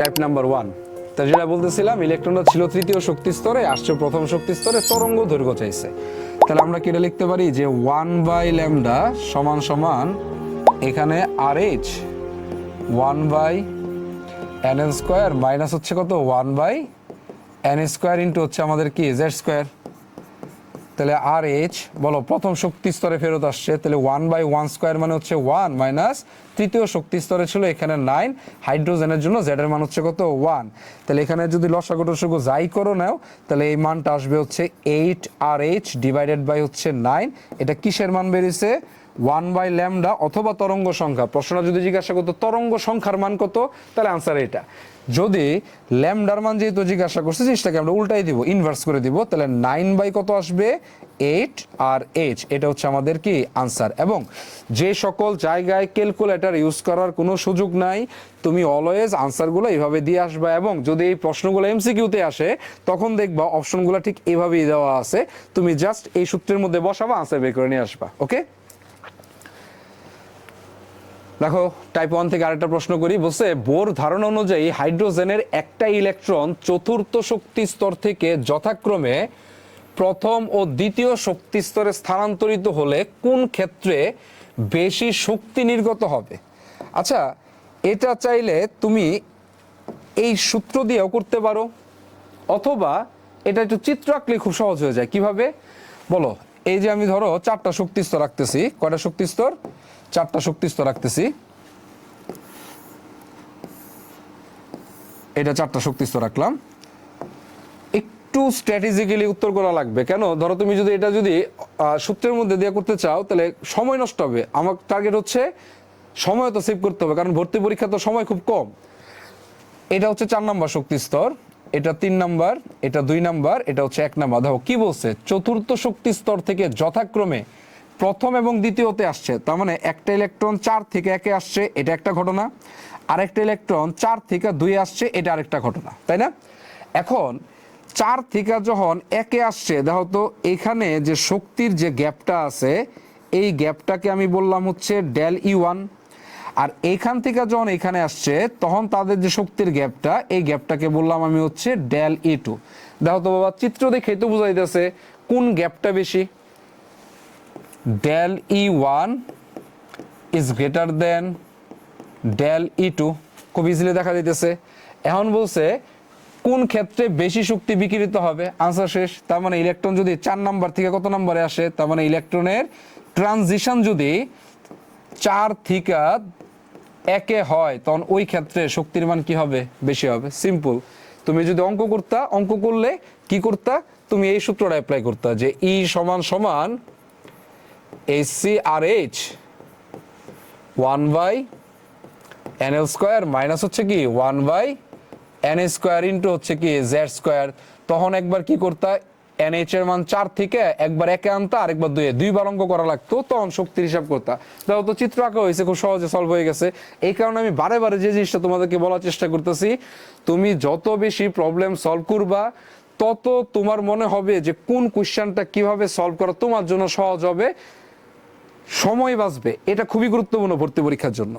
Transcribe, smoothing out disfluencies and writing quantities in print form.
Type number 1। তা যেটা বলতেছিলাম, ইলেকট্রনটা ছিল তৃতীয় শক্তি স্তরে, আসছে প্রথম শক্তি স্তরে, তরঙ্গ দৈর্ঘ্য চাইছে। তাহলে আমরা কি এটা লিখতে পারি যে 1/λ সমান সমান এখানে RH 1/nl² মাইনাস হচ্ছে কত 1/n² ইন্টু হচ্ছে আমাদের কি z²। তাহলে RH বলো প্রথম শক্তি স্তরে ফেরত আসছে, তাহলে 1/1² মানে হচ্ছে 1 মাইনাস তৃতীয় শক্তি স্তরে ছিল এখানে 9, হাইড্রোজেনের জন্য z এর মান হচ্ছে কত 1। তাহলে এখানে যদি লসাগু টসাগু যাই করো নাও, তাহলে এই মানটা আসবে হচ্ছে 8RH ডিভাইডেড বাই হচ্ছে 9। এটা কিসের মান বেরিয়েছে? 1/λ অথবা তরঙ্গ সংখ্যা। প্রশ্নটা যদি জিজ্ঞাসা করতো তরঙ্গ সংখ্যার মান কত, তাহলে আনসার এটা। যদি ল্যামডার মান যেহেতু জিজ্ঞাসা করছে, জিনিসটাকে আমরা উল্টাই দিব, ইনভার্স করে দিব। তাহলে 9 কত আসবে 8 আর h, এটা হচ্ছে আমাদের কি আনসার। এবং যে সকল জায়গায় ক্যালকুলেটর ইউজ করার কোনো সুযোগ নাই, তুমি অলওয়েজ আনসারগুলো এইভাবে দিয়ে আসবা। এবং যদি এই প্রশ্নগুলো এমসিকিউতে আসে, তখন দেখবা অপশনগুলো ঠিক এইভাবেই দেওয়া আছে, তুমি জাস্ট এই সূত্রের মধ্যে বসাবা, আনসার বের করে নিয়ে আসবা। ওকে, দেখো টাইপ 1 থেকে আরেকটা প্রশ্ন করি। বলছে বোর ধারণা অনুযায়ী হাইড্রোজেনের একটা ইলেকট্রন চতুর্থ শক্তি স্তর থেকে যথাক্রমে প্রথম ও দ্বিতীয় শক্তি স্তরে স্থানান্তরিত হলে কোন ক্ষেত্রে বেশি শক্তি নির্গত হবে? আচ্ছা, এটা চাইলে তুমি এই সূত্র দিয়েও করতে পারো, অথবা এটা একটু চিত্র আঁকলে খুব সহজ হয়ে যায়। কিভাবে বলো? এই যে আমি ধরো 4টা শক্তি স্তর রাখতেছি। কয়টা শক্তি স্তর? 4টা শক্তি স্তর রাখতেছি। এটা 4টা শক্তি স্তর রাখলাম। একটু স্ট্র্যাটেজিক্যালি উত্তর করা লাগবে। কেন? ধরো তুমি যদি এটা যদি সূত্রের মধ্যে দিয়ে করতে চাও, তাহলে সময় নষ্ট হবে। আমার টার্গেট হচ্ছে সময় তো সেভ করতে হবে, কারণ ভর্তি পরীক্ষা তো সময় খুব কম। এটা হচ্ছে 4 নম্বর শক্তি স্তর, এটা 3 নাম্বার, এটা 2 নাম্বার, এটা হচ্ছে 1 নাম্বার। দেখো কি বলছে, চতুর্থ শক্তি স্তর থেকে যথাক্রমে প্রথম এবং দ্বিতীয়তে আসছে। তার মানে একটা ইলেকট্রন 4 থেকে 1-এ আসছে, এটা একটা ঘটনা। আরেকটা ইলেকট্রন 4 থেকে 2-এ আসছে, এটা আরেকটা ঘটনা, তাই না? এখন 4 থেকে যখন 1-এ আসছে, দেখো তো এখানে যে শক্তির যে গ্যাপটা আছে, এই গ্যাপটাকে আমি বললাম হচ্ছে ডেল E1। আর এইখান থেকে যখন এখানে আসছে, তখন তাদের যে শক্তির গ্যাপটা, এই গ্যাপটাকে বললাম আমি হচ্ছে ডেল E2। দেখো তো বাবা, চিত্র দেখেই তো বোঝা যাইতেছে কোন গ্যাপটা বেশি। Del E1 is greater than del E2, খুব ইজিলি দেখা যাইতেছে। এখন বলছে কোন ক্ষেত্রে বেশি শক্তি বিকিরিত হবে, আনসার শেষ। তার মানে ইলেকট্রন যদি 4 নাম্বার থেকে কত নাম্বারে আসে, তার মানে ইলেকট্রনের ট্রানজিশন যদি 4 থেকে 1-এ হয়, তখন ওই ক্ষেত্রে শক্তির মান কি হবে? বেশি হবে। সিম্পল। তুমি যদি অঙ্ক করতা, অঙ্ক করলে কি করতা? তুমি এই সূত্রটা অ্যাপ্লাই করতা যে E সমান সমান HCRH 1/nl² মাইনাস হচ্ছে কি 1/n² ইন্টু হচ্ছে কি z²। তখন একবার কি করতা, NH এর মান 4 থেকে একবার 1-এ আনতা, আরেকবার 2-এ, দুইবার অঙ্ক করা লাগতো, তখন শক্তির হিসাব করতা। দেখো তো চিত্র আঁকা হয়েছে, খুব সহজে সলভ হয়ে গেছে। এই কারণে আমি বারে বারে যে জিনিসটা তোমাদেরকে বলার চেষ্টা করতেছি, তুমি যত বেশি প্রবলেম সলভ করবা, তত তোমার মনে হবে যে কোন কোশ্চেনটা কিভাবে সলভ করা তোমার জন্য সহজ হবে, সময় বাঁচবে। এটা খুবই গুরুত্বপূর্ণ ভর্তি পরীক্ষার জন্য।